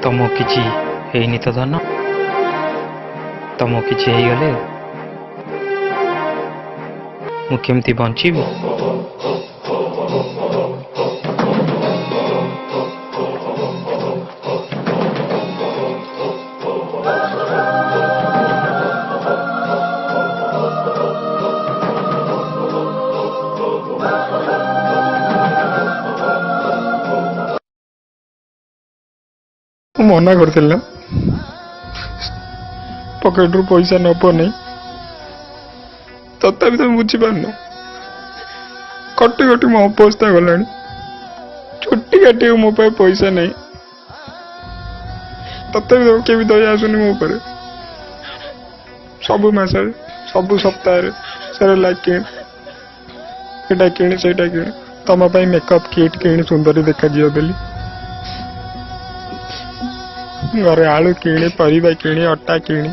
ତମ କିଛି ହେଇନି ତ ଧନ? ତମ କିଛି ହେଇଗଲେ ମୁଁ କେମିତି ବଞ୍ଚିବି? ମୁଁ ମନା କରିଥିଲି ନା ପକେଟରୁ ପଇସା ନବ ନାହିଁ, ତଥାପି ତମେ ବୁଝିପାରୁନ। କଟି କଟି ମୋ ଅବସ୍ଥା ଗଲାଣି। ଚୁଟି କାଟିବାକୁ ମୋ ପାଇଁ ପଇସା ନାହିଁ, ତଥାପି ତମେ କେବେ ଦୟା ଆସୁନି ମୋ ଉପରେ। ସବୁ ମାସରେ ସବୁ ସପ୍ତାହରେ ସେରେଲାକ୍ କିଣି, ଏଇଟା କିଣି ସେଇଟା କିଣି, ତମ ପାଇଁ ମେକଅପ୍ କିଟ୍ କିଣି ସୁନ୍ଦରୀ ଦେଖାଯିବ ବୋଲି। ଘରେ ଆଳୁ କିଣି, ପରିବା କିଣି, ଅଟା କିଣି,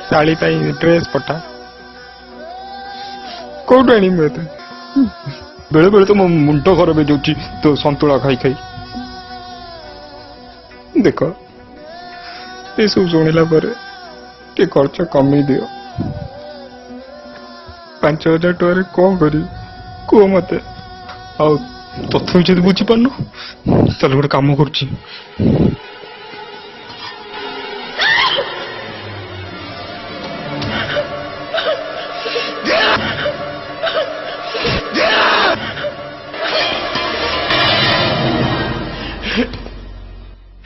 ଶାଳି ପାଇଁ ଡ୍ରେସ୍ ପଠା। କୋଉଠୁ ଆଣିବି ଏତେ? ବେଳେ ବେଳେ ତ ମୋ ମୁଣ୍ଡ ଖରାପ ହେଇଯାଉଛି ତ ସନ୍ତୁଳା ଖାଇ ଖାଇ। ଦେଖ, ଏସବୁ ଶୁଣିଲା ପରେ ଟିକେ ଖର୍ଚ୍ଚ କମେଇ ଦିଅ। 5,000 ଟଙ୍କାରେ କଣ କରିବି କୁହ ମତେ? ଆଉ ତଥାପି ଯଦି ବୁଝିପାରୁନ, ତାହେଲେ ଗୋଟେ କାମ କରୁଛି।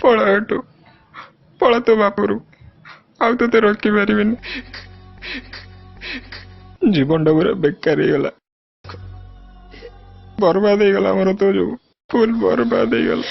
ପଳା ଏଠୁ, ପଳା ତୋ ବାପରୁ, ଆଉ ତୋତେ ରଖିପାରିବିନି। ଜୀବନଟା ପୁରା ବେକାର ହେଇଗଲା, ବର୍ବାଦ ହେଇଗଲା ମୋର, ତୋ ଯୋଗୁ ଫୁଲ ବର୍ବାଦ ହେଇଗଲା।